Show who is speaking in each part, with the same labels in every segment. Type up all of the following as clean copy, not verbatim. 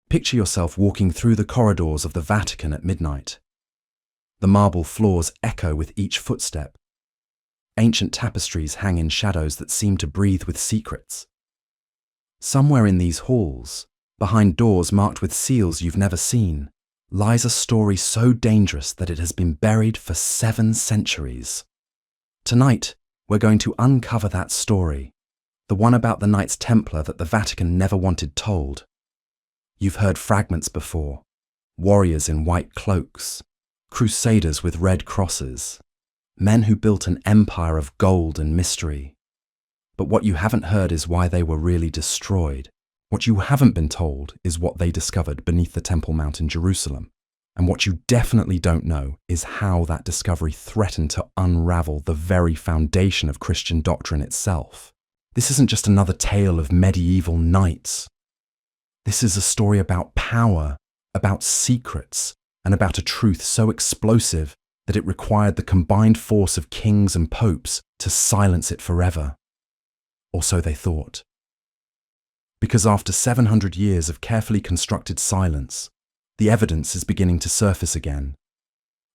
Speaker 1: Picture yourself walking through the corridors of the Vatican at midnight. The marble floors echo with each footstep. Ancient tapestries hang in shadows that seem to breathe with secrets. Somewhere in these halls, behind doors marked with seals you've never seen, lies a story so dangerous that it has been buried for 7 centuries. Tonight, we're going to uncover that story, the one about the Knights Templar that the Vatican never wanted told. You've heard fragments before: warriors in white cloaks, crusaders with red crosses, men who built an empire of gold and mystery. But what you haven't heard is why they were really destroyed. What you haven't been told is what they discovered beneath the Temple Mount in Jerusalem. And what you definitely don't know is how that discovery threatened to unravel the very foundation of Christian doctrine itself. This isn't just another tale of medieval knights. This is a story about power, about secrets, and about a truth so explosive that it required the combined force of kings and popes to silence it forever. Or so they thought. Because after 700 years of carefully constructed silence, the evidence is beginning to surface again.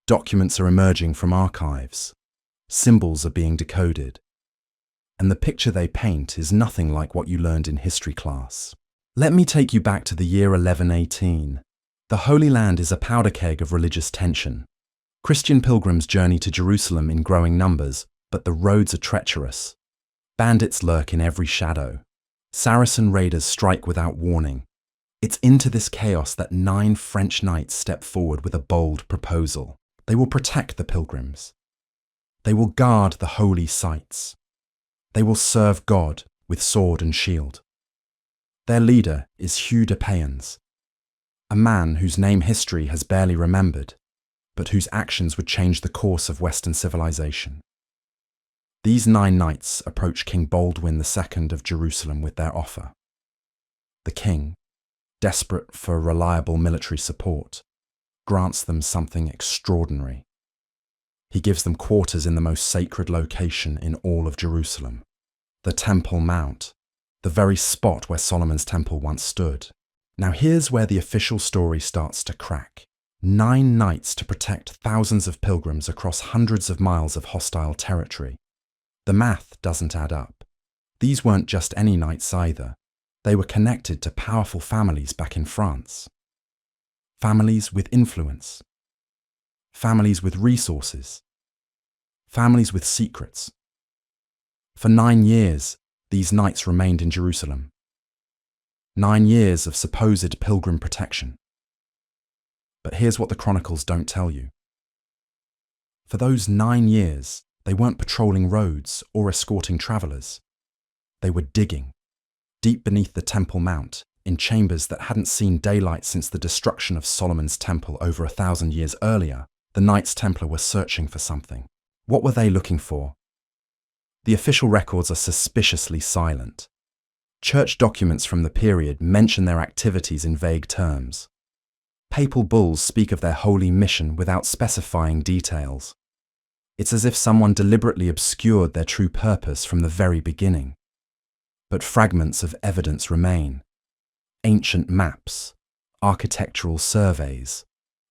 Speaker 1: Documents are emerging from archives. Symbols are being decoded. And the picture they paint is nothing like what you learned in history class. Let me take you back to the year 1118. The Holy Land is a powder keg of religious tension. Christian pilgrims journey to Jerusalem in growing numbers, but the roads are treacherous. Bandits lurk in every shadow. Saracen raiders strike without warning. It's into this chaos that 9 French knights step forward with a bold proposal. They will protect the pilgrims. They will guard the holy sites. They will serve God with sword and shield. Their leader is Hugh de Payens, a man whose name history has barely remembered, but whose actions would change the course of Western civilization. These 9 knights approach King Baldwin II of Jerusalem with their offer. The king, desperate for reliable military support, grants them something extraordinary. He gives them quarters in the most sacred location in all of Jerusalem, the Temple Mount, the very spot where Solomon's temple once stood. Now here's where the official story starts to crack. 9 knights to protect thousands of pilgrims across hundreds of miles of hostile territory. The math doesn't add up. These weren't just any knights either. They were connected to powerful families back in France. Families with influence. Families with resources. Families with secrets. For 9 years, these knights remained in Jerusalem. 9 years of supposed pilgrim protection. But here's what the chronicles don't tell you. For those 9 years, they weren't patrolling roads or escorting travelers. They were digging, deep beneath the Temple Mount, in chambers that hadn't seen daylight since the destruction of Solomon's temple over 1,000 years earlier. The Knights Templar were searching for something. What were they looking for? The official records are suspiciously silent. Church documents from the period mention their activities in vague terms. Papal bulls speak of their holy mission without specifying details. It's as if someone deliberately obscured their true purpose from the very beginning. But fragments of evidence remain. Ancient maps, architectural surveys,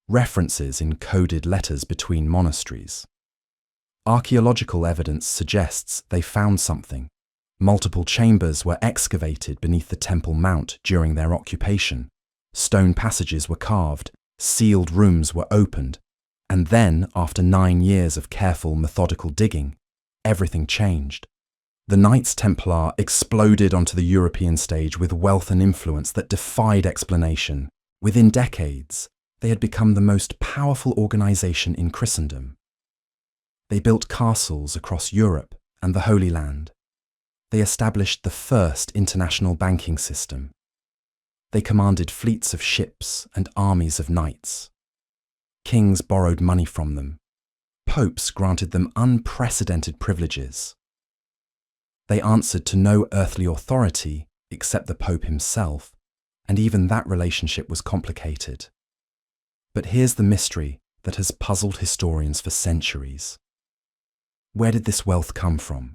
Speaker 1: references in coded letters between monasteries. Archaeological evidence suggests they found something. Multiple chambers were excavated beneath the Temple Mount during their occupation. Stone passages were carved, sealed rooms were opened, and then, after 9 years of careful, methodical digging, everything changed. The Knights Templar exploded onto the European stage with wealth and influence that defied explanation. Within decades, they had become the most powerful organization in Christendom. They built castles across Europe and the Holy Land. They established the first international banking system. They commanded fleets of ships and armies of knights. Kings borrowed money from them. Popes granted them unprecedented privileges. They answered to no earthly authority except the Pope himself, and even that relationship was complicated. But here's the mystery that has puzzled historians for centuries. Where did this wealth come from?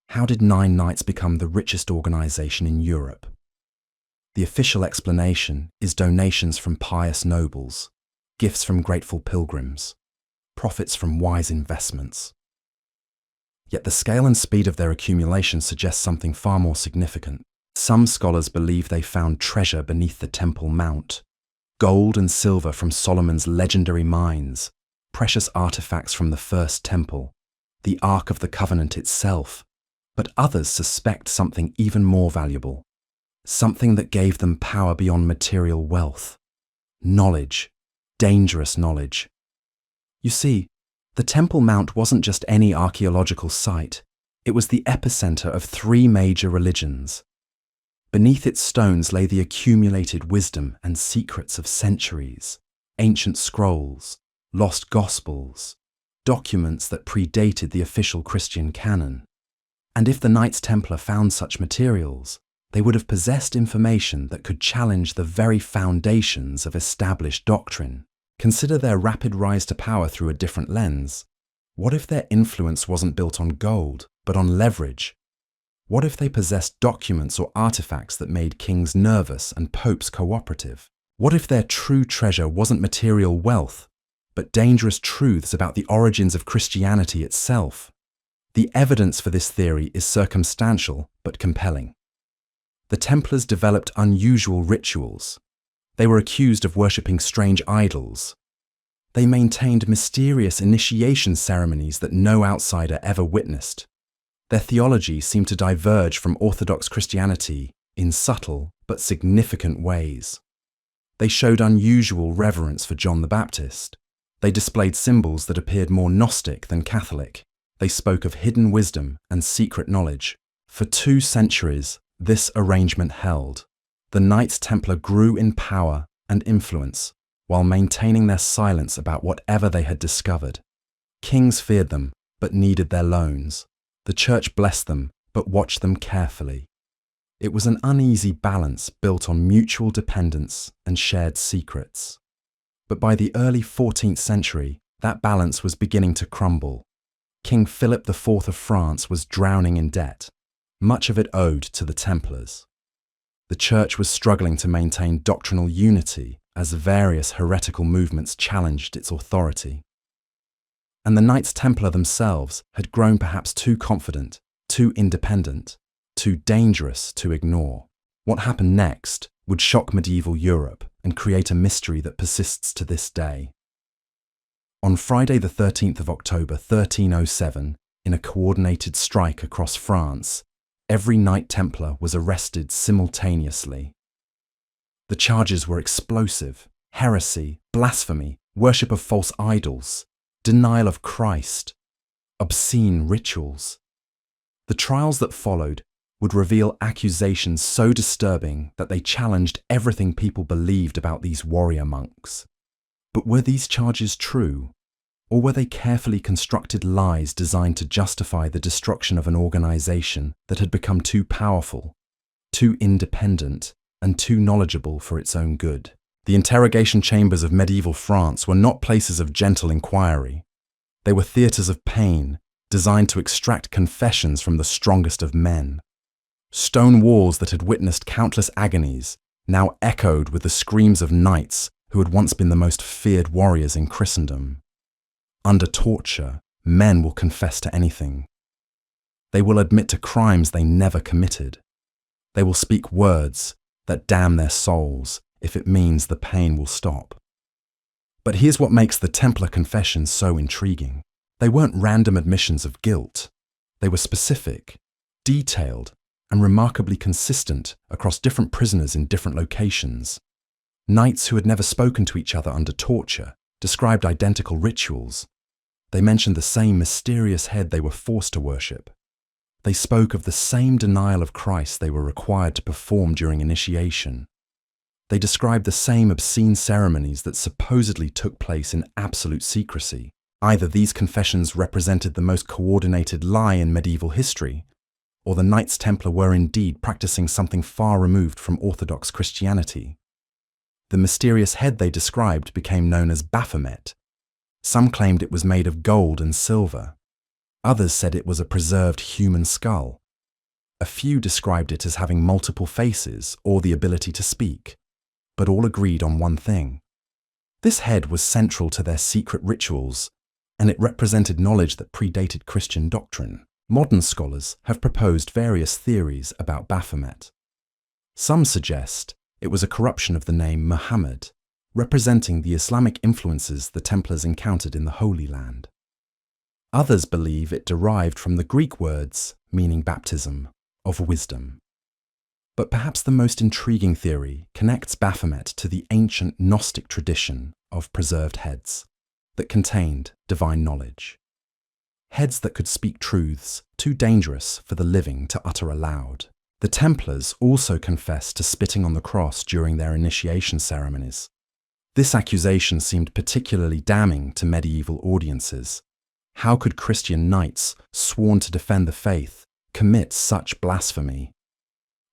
Speaker 1: How did 9 knights become the richest organization in Europe? The official explanation is donations from pious nobles, gifts from grateful pilgrims, profits from wise investments. Yet the scale and speed of their accumulation suggests something far more significant. Some scholars believe they found treasure beneath the Temple Mount, gold and silver from Solomon's legendary mines, precious artifacts from the First Temple, the Ark of the Covenant itself. But others suspect something even more valuable, something that gave them power beyond material wealth. Knowledge, dangerous knowledge. You see, the Temple Mount wasn't just any archaeological site, it was the epicenter of three major religions. Beneath its stones lay the accumulated wisdom and secrets of centuries, ancient scrolls, lost gospels, documents that predated the official Christian canon. And if the Knights Templar found such materials, they would have possessed information that could challenge the very foundations of established doctrine. Consider their rapid rise to power through a different lens. What if their influence wasn't built on gold, but on leverage? What if they possessed documents or artifacts that made kings nervous and popes cooperative? What if their true treasure wasn't material wealth, but dangerous truths about the origins of Christianity itself? The evidence for this theory is circumstantial but compelling. The Templars developed unusual rituals. They were accused of worshipping strange idols. They maintained mysterious initiation ceremonies that no outsider ever witnessed. Their theology seemed to diverge from Orthodox Christianity in subtle but significant ways. They showed unusual reverence for John the Baptist. They displayed symbols that appeared more Gnostic than Catholic. They spoke of hidden wisdom and secret knowledge. For 2 centuries, this arrangement held. The Knights Templar grew in power and influence while maintaining their silence about whatever they had discovered. Kings feared them, but needed their loans. The church blessed them, but watched them carefully. It was an uneasy balance built on mutual dependence and shared secrets. But by the early 14th century, that balance was beginning to crumble. King Philip IV of France was drowning in debt, much of it owed to the Templars. The church was struggling to maintain doctrinal unity as various heretical movements challenged its authority. And the Knights Templar themselves had grown perhaps too confident, too independent, too dangerous to ignore. What happened next would shock medieval Europe and create a mystery that persists to this day. On Friday the 13th of October 1307, in a coordinated strike across France, every Knight Templar was arrested simultaneously. The charges were explosive: heresy, blasphemy, worship of false idols, denial of Christ, obscene rituals. The trials that followed would reveal accusations so disturbing that they challenged everything people believed about these warrior monks. But were these charges true? Or were they carefully constructed lies designed to justify the destruction of an organization that had become too powerful, too independent, and too knowledgeable for its own good? The interrogation chambers of medieval France were not places of gentle inquiry. They were theatres of pain, designed to extract confessions from the strongest of men. Stone walls that had witnessed countless agonies now echoed with the screams of knights who had once been the most feared warriors in Christendom. Under torture, men will confess to anything. They will admit to crimes they never committed. They will speak words that damn their souls if it means the pain will stop. But here's what makes the Templar confessions so intriguing. They weren't random admissions of guilt. They were specific, detailed, and remarkably consistent across different prisoners in different locations. Knights who had never spoken to each other under torture described identical rituals. They mentioned the same mysterious head they were forced to worship. They spoke of the same denial of Christ they were required to perform during initiation. They described the same obscene ceremonies that supposedly took place in absolute secrecy. Either these confessions represented the most coordinated lie in medieval history, or the Knights Templar were indeed practicing something far removed from Orthodox Christianity. The mysterious head they described became known as Baphomet. Some claimed it was made of gold and silver. Others said it was a preserved human skull. A few described it as having multiple faces or the ability to speak, but all agreed on one thing. This head was central to their secret rituals, and it represented knowledge that predated Christian doctrine. Modern scholars have proposed various theories about Baphomet. Some suggest it was a corruption of the name Muhammad, representing the Islamic influences the Templars encountered in the Holy Land. Others believe it derived from the Greek words meaning baptism, of wisdom. But perhaps the most intriguing theory connects Baphomet to the ancient Gnostic tradition of preserved heads that contained divine knowledge. Heads that could speak truths too dangerous for the living to utter aloud. The Templars also confessed to spitting on the cross during their initiation ceremonies. This accusation seemed particularly damning to medieval audiences. How could Christian knights, sworn to defend the faith, commit such blasphemy?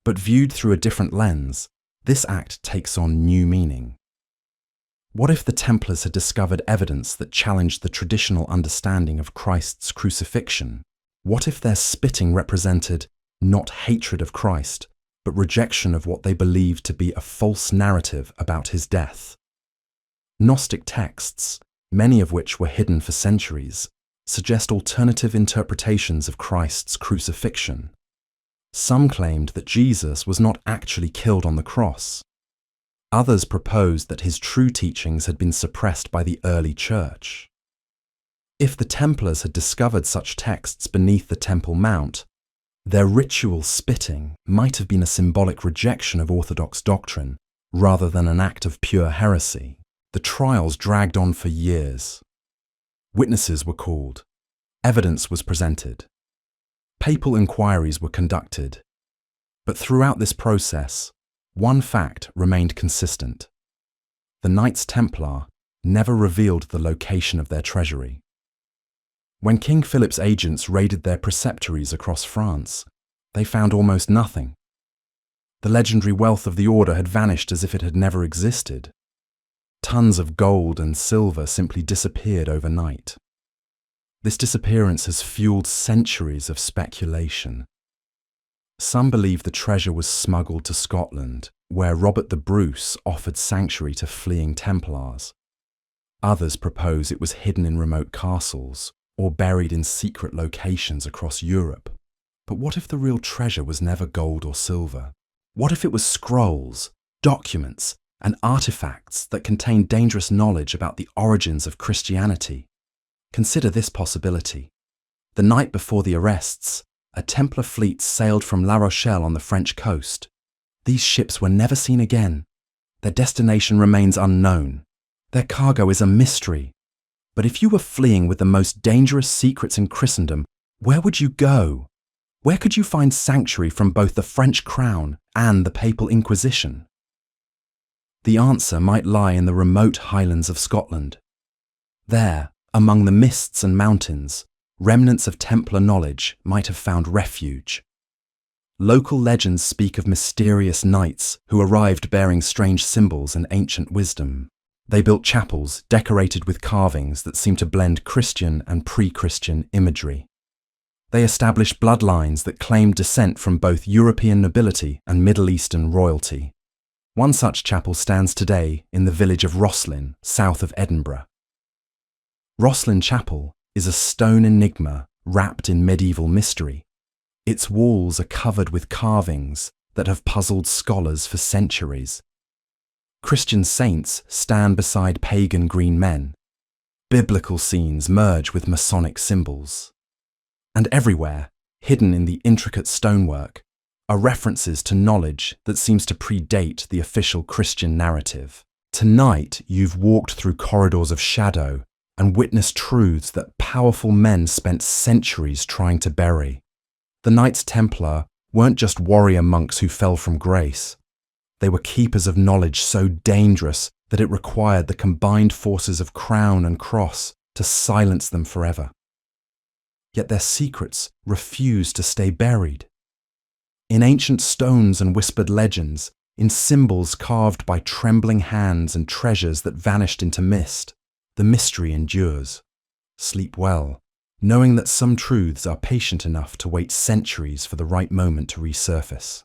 Speaker 1: But viewed through a different lens, this act takes on new meaning. What if the Templars had discovered evidence that challenged the traditional understanding of Christ's crucifixion? What if their spitting represented not hatred of Christ, but rejection of what they believed to be a false narrative about his death? Gnostic texts, many of which were hidden for centuries, suggest alternative interpretations of Christ's crucifixion. Some claimed that Jesus was not actually killed on the cross. Others proposed that his true teachings had been suppressed by the early church. If the Templars had discovered such texts beneath the Temple Mount, their ritual spitting might have been a symbolic rejection of orthodox doctrine rather than an act of pure heresy. The trials dragged on for years. Witnesses were called. Evidence was presented. Papal inquiries were conducted. But throughout this process, one fact remained consistent. The Knights Templar never revealed the location of their treasury. When King Philip's agents raided their preceptories across France, they found almost nothing. The legendary wealth of the order had vanished as if it had never existed. Tons of gold and silver simply disappeared overnight. This disappearance has fueled centuries of speculation. Some believe the treasure was smuggled to Scotland, where Robert the Bruce offered sanctuary to fleeing Templars. Others propose it was hidden in remote castles or buried in secret locations across Europe. But what if the real treasure was never gold or silver? What if it was scrolls, documents, and artifacts that contained dangerous knowledge about the origins of Christianity? Consider this possibility. The night before the arrests, a Templar fleet sailed from La Rochelle on the French coast. These ships were never seen again. Their destination remains unknown. Their cargo is a mystery. But if you were fleeing with the most dangerous secrets in Christendom, where would you go? Where could you find sanctuary from both the French crown and the Papal Inquisition? The answer might lie in the remote highlands of Scotland. There, among the mists and mountains, remnants of Templar knowledge might have found refuge. Local legends speak of mysterious knights who arrived bearing strange symbols and ancient wisdom. They built chapels decorated with carvings that seem to blend Christian and pre-Christian imagery. They established bloodlines that claimed descent from both European nobility and Middle Eastern royalty. One such chapel stands today in the village of Rosslyn, south of Edinburgh. Rosslyn Chapel is a stone enigma wrapped in medieval mystery. Its walls are covered with carvings that have puzzled scholars for centuries. Christian saints stand beside pagan green men. Biblical scenes merge with Masonic symbols. And everywhere, hidden in the intricate stonework, are references to knowledge that seems to predate the official Christian narrative. Tonight, you've walked through corridors of shadow and witnessed truths that powerful men spent centuries trying to bury. The Knights Templar weren't just warrior monks who fell from grace. They were keepers of knowledge so dangerous that it required the combined forces of crown and cross to silence them forever. Yet their secrets refused to stay buried. In ancient stones and whispered legends, in symbols carved by trembling hands and treasures that vanished into mist, the mystery endures. Sleep well, knowing that some truths are patient enough to wait centuries for the right moment to resurface.